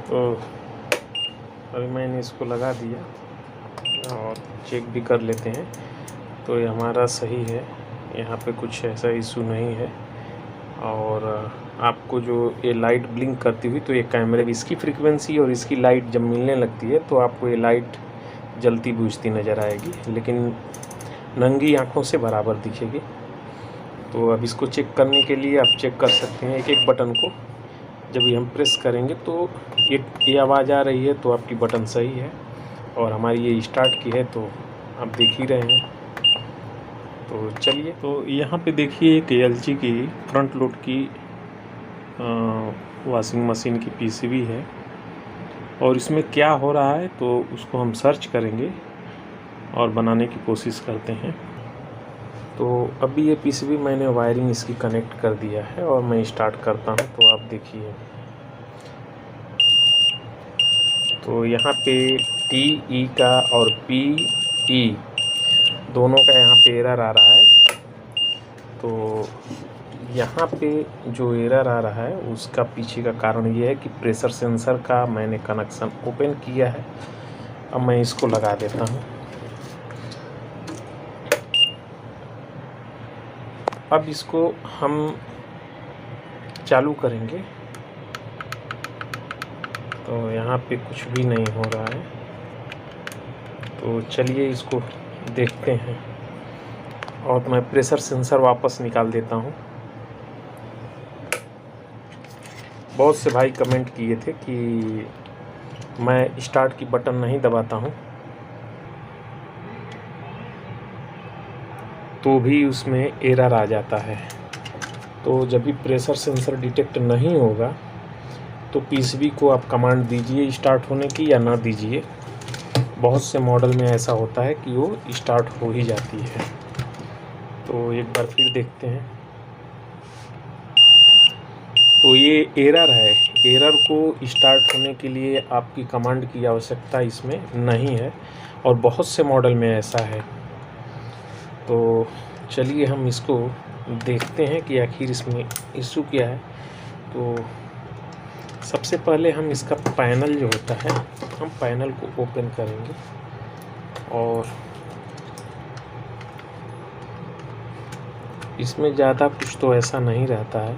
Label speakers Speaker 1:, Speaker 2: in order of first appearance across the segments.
Speaker 1: तो अभी मैंने इसको लगा दिया और चेक भी कर लेते हैं। तो ये हमारा सही है, यहाँ पे कुछ ऐसा इशू नहीं है। और आपको जो ये लाइट ब्लिंक करती हुई, तो ये कैमरे की इसकी फ्रीक्वेंसी और इसकी लाइट जब मिलने लगती है तो आपको ये लाइट जलती बुझती नज़र आएगी, लेकिन नंगी आँखों से बराबर दिखेगी। तो अब इसको चेक करने के लिए आप चेक कर सकते हैं एक एक बटन को। जब ये हम प्रेस करेंगे तो ये आवाज़ आ रही है, तो आपकी बटन सही है। और हमारी ये स्टार्ट की है, तो आप देख ही रहे हैं। तो चलिए, तो यहाँ पे देखिए एक LG की फ्रंट लोड की वॉशिंग मशीन की PCB है, और इसमें क्या हो रहा है तो उसको हम सर्च करेंगे और बनाने की कोशिश करते हैं। तो अभी ये PCB मैंने वायरिंग इसकी कनेक्ट कर दिया है और मैं स्टार्ट करता हूँ। तो आप देखिए, तो यहाँ पे TE का और PE दोनों का यहाँ पे एरर आ रहा है। तो यहाँ पे जो एरर आ रहा है उसका पीछे का कारण ये है कि प्रेशर सेंसर का मैंने कनेक्शन ओपन किया है। अब मैं इसको लगा देता हूँ। अब इसको हम चालू करेंगे, तो यहाँ पे कुछ भी नहीं हो रहा है। तो चलिए इसको देखते हैं, और मैं प्रेशर सेंसर वापस निकाल देता हूँ। बहुत से भाई कमेंट किए थे कि मैं स्टार्ट की बटन नहीं दबाता हूँ तो भी उसमें एरर आ जाता है। तो जब भी प्रेशर सेंसर डिटेक्ट नहीं होगा तो PCB को आप कमांड दीजिए स्टार्ट होने की या ना दीजिए। बहुत से मॉडल में ऐसा होता है कि वो स्टार्ट हो ही जाती है। तो एक बार फिर देखते हैं। तो ये एरर है, एरर को स्टार्ट होने के लिए आपकी कमांड की आवश्यकता इसमें नहीं है, और बहुत से मॉडल में ऐसा है। तो चलिए हम इसको देखते हैं कि आखिर इसमें इशू क्या है। तो सबसे पहले हम इसका पैनल जो होता है, हम पैनल को ओपन करेंगे, और इसमें ज़्यादा कुछ तो ऐसा नहीं रहता है।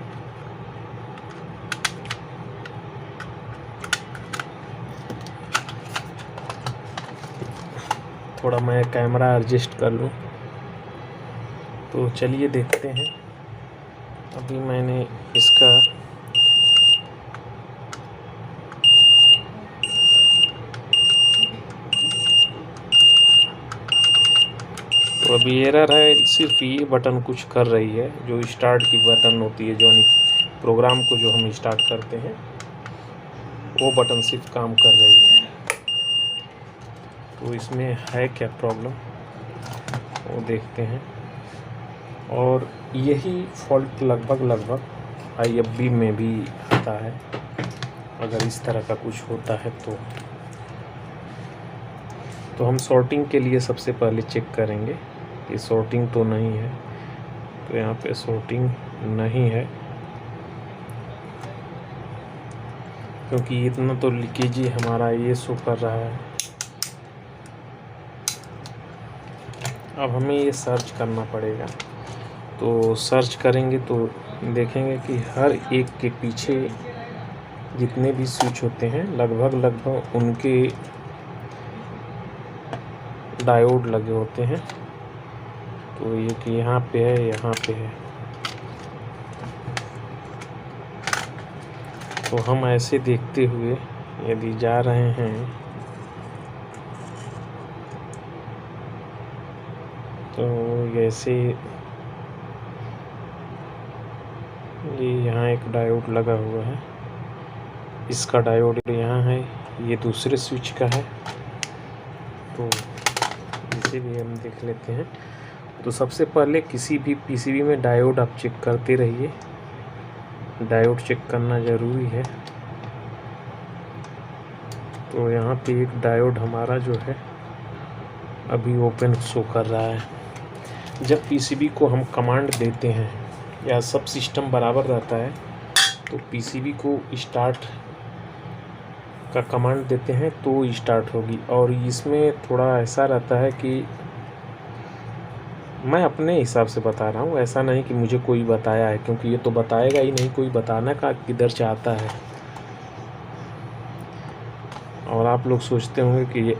Speaker 1: थोड़ा मैं कैमरा एडजस्ट कर लूँ। तो चलिए देखते हैं। अभी मैंने इसका तो अभी एरर है, सिर्फ ये बटन कुछ कर रही है, जो स्टार्ट की बटन होती है, जो प्रोग्राम को जो हम स्टार्ट करते हैं वो बटन सिर्फ काम कर रही है। तो इसमें है क्या प्रॉब्लम वो देखते हैं। और यही फॉल्ट लगभग IFB में भी आता है। अगर इस तरह का कुछ होता है तो हम सॉर्टिंग के लिए सबसे पहले चेक करेंगे कि सॉर्टिंग तो नहीं है। तो यहाँ पे सॉर्टिंग नहीं है, क्योंकि इतना तो लीकेज ही हमारा ये शो कर रहा है। अब हमें ये सर्च करना पड़ेगा। तो सर्च करेंगे तो देखेंगे कि हर एक के पीछे जितने भी स्विच होते हैं लगभग उनके डायोड लगे होते हैं। तो ये कि यहाँ पे है, यहाँ पे है। तो हम ऐसे देखते हुए यदि जा रहे हैं तो ऐसे ये यहाँ एक डायोड लगा हुआ है, इसका डायोड यहाँ है, ये दूसरे स्विच का है। तो इसे भी हम देख लेते हैं। तो सबसे पहले किसी भी PCB में डायोड आप चेक करते रहिए, डायोड चेक करना ज़रूरी है। तो यहाँ पे एक डायोड हमारा जो है अभी ओपन शो कर रहा है। जब PCB को हम कमांड देते हैं या सब सिस्टम बराबर रहता है तो PCB को स्टार्ट का कमांड देते हैं तो स्टार्ट होगी। और इसमें थोड़ा ऐसा रहता है कि मैं अपने हिसाब से बता रहा हूँ, ऐसा नहीं कि मुझे कोई बताया है, क्योंकि ये तो बताएगा ही नहीं, कोई बताना का किधर चाहता है। और आप लोग सोचते होंगे कि ये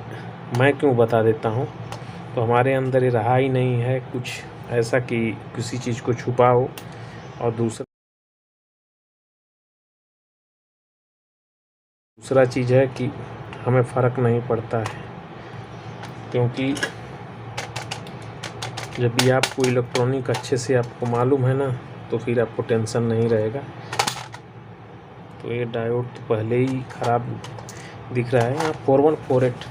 Speaker 1: मैं क्यों बता देता हूँ, तो हमारे अंदर ये रहा ही नहीं है कुछ ऐसा कि किसी चीज़ को छुपाओ। और दूसरा चीज़ है कि हमें फ़र्क नहीं पड़ता है, क्योंकि जब भी आपको इलेक्ट्रॉनिक अच्छे से आपको मालूम है ना, तो फिर आपको टेंशन नहीं रहेगा। तो ये डायोड तो पहले ही ख़राब दिख रहा है। यहाँ 4148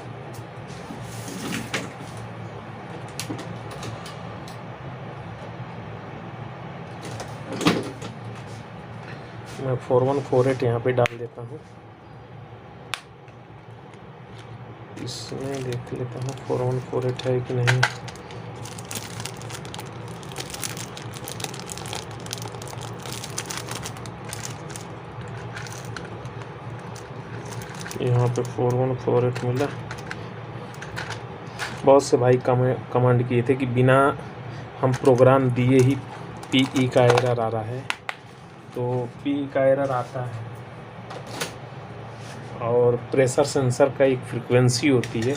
Speaker 1: मैं 4148 यहाँ पे डाल देता हूँ। इसमें देख लेता हूँ 4148 है कि नहीं। यहाँ पे 4148 मिला। बहुत से भाई कमांड किए थे कि बिना हम प्रोग्राम दिए ही पीई का एरर आ रहा है, तो पीई का एरर आता है। और प्रेशर सेंसर का एक फ्रीक्वेंसी होती है,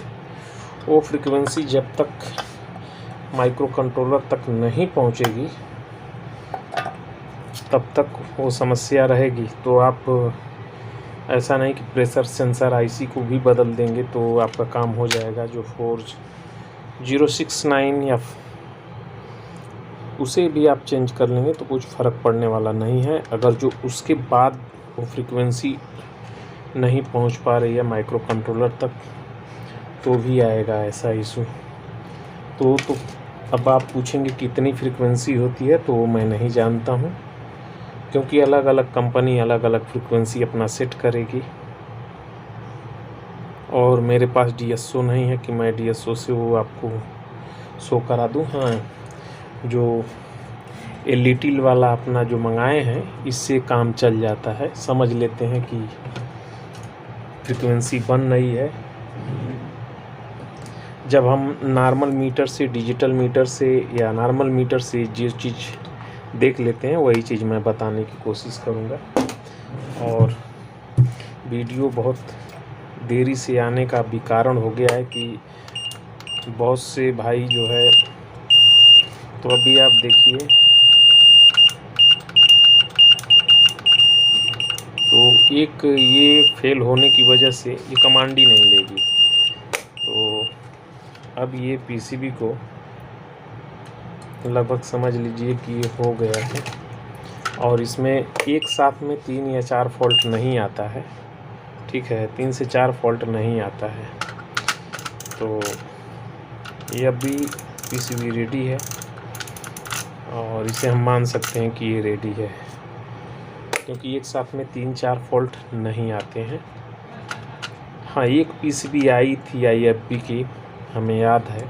Speaker 1: वो फ्रीक्वेंसी जब तक माइक्रो कंट्रोलर तक नहीं पहुंचेगी तब तक वो समस्या रहेगी। तो आप ऐसा नहीं कि प्रेशर सेंसर आईसी को भी बदल देंगे तो आपका काम हो जाएगा। जो 4069 या उसे भी आप चेंज कर लेंगे तो कुछ फ़र्क पड़ने वाला नहीं है। अगर जो उसके बाद वो फ्रीक्वेंसी नहीं पहुंच पा रही है माइक्रो कंट्रोलर तक, तो भी आएगा ऐसा इशू। तो अब आप पूछेंगे कितनी फ्रीक्वेंसी होती है, तो मैं नहीं जानता हूं, क्योंकि अलग अलग कंपनी अलग अलग फ्रीक्वेंसी अपना सेट करेगी। और मेरे पास डीएसओ नहीं है कि मैं डीएसओ से वो आपको शो करा दूं। हाँ, जो एलईडी वाला अपना जो मंगाए हैं, इससे काम चल जाता है। समझ लेते हैं कि फ्रीक्वेंसी बन रही है। जब हम नॉर्मल मीटर से, डिजिटल मीटर से या नॉर्मल मीटर से जो चीज़ देख लेते हैं, वही चीज़ मैं बताने की कोशिश करूँगा। और वीडियो बहुत देरी से आने का भी कारण हो गया है कि बहुत से भाई जो है, तो अभी आप देखिए, तो एक ये फेल होने की वजह से ये कमांड ही नहीं लेगी। तो अब ये पीसीबी को लगभग समझ लीजिए कि ये हो गया है। और इसमें एक साथ में 3 या 4 फॉल्ट नहीं आता है, ठीक है, 3 से 4 फॉल्ट नहीं आता है। तो ये अभी पीसीबी रेडी है और इसे हम मान सकते हैं कि ये रेडी है, क्योंकि एक साथ में 3-4 फॉल्ट नहीं आते हैं। हाँ, एक पीसीबी आई थी आईएफबी की, हमें याद है,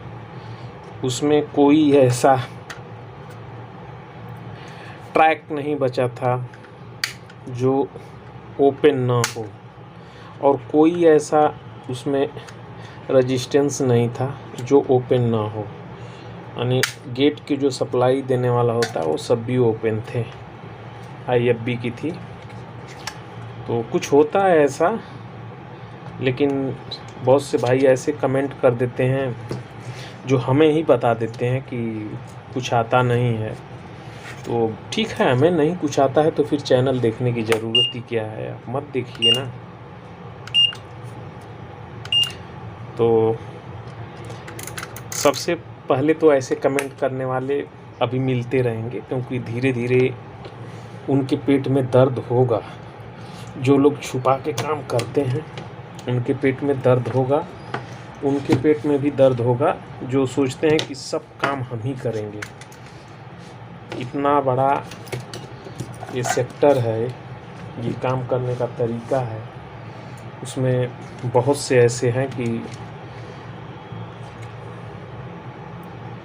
Speaker 1: उसमें कोई ऐसा ट्रैक नहीं बचा था जो ओपन ना हो, और कोई ऐसा उसमें रेजिस्टेंस नहीं था जो ओपन ना हो। यानी गेट की जो सप्लाई देने वाला होता है वो सब भी ओपन थे, आईएफबी की थी। तो कुछ होता है ऐसा, लेकिन बहुत से भाई ऐसे कमेंट कर देते हैं जो हमें ही बता देते हैं कि कुछ आता नहीं है। तो ठीक है, हमें नहीं कुछ आता है तो फिर चैनल देखने की ज़रूरत ही क्या है, आप मत देखिए ना। तो सबसे पहले तो ऐसे कमेंट करने वाले अभी मिलते रहेंगे, क्योंकि धीरे धीरे उनके पेट में दर्द होगा। जो लोग छुपा के काम करते हैं उनके पेट में दर्द होगा, उनके पेट में भी दर्द होगा जो सोचते हैं कि सब काम हम ही करेंगे। इतना बड़ा ये सेक्टर है, ये काम करने का तरीका है, उसमें बहुत से ऐसे हैं कि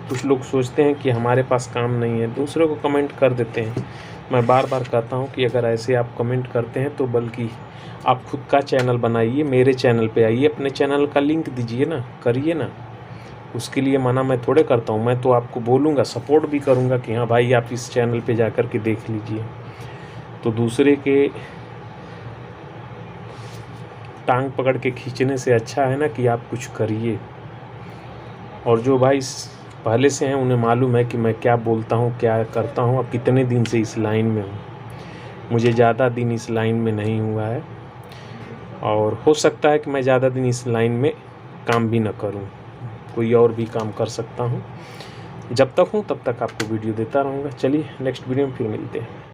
Speaker 1: कुछ लोग सोचते हैं कि हमारे पास काम नहीं है, दूसरे को कमेंट कर देते हैं। मैं बार बार कहता हूं कि अगर ऐसे आप कमेंट करते हैं तो बल्कि आप खुद का चैनल बनाइए, मेरे चैनल पे आइए, अपने चैनल का लिंक दीजिए ना, करिए ना। उसके लिए मना मैं थोड़े करता हूँ, मैं तो आपको बोलूँगा, सपोर्ट भी करूँगा कि हाँ भाई आप इस चैनल पे जा कर के देख लीजिए। तो दूसरे के टांग पकड़ के खींचने से अच्छा है ना कि आप कुछ करिए। और जो भाई पहले से हैं उन्हें मालूम है कि मैं क्या बोलता हूँ, क्या करता हूँ, अब कितने दिन से इस लाइन में हूँ। मुझे ज़्यादा दिन इस लाइन में नहीं हुआ है और हो सकता है कि मैं ज़्यादा दिन इस लाइन में काम भी न करूँ, कोई और भी काम कर सकता हूँ। जब तक हूँ तब तक आपको वीडियो देता रहूँगा। चलिए नेक्स्ट वीडियो में फिर मिलते हैं।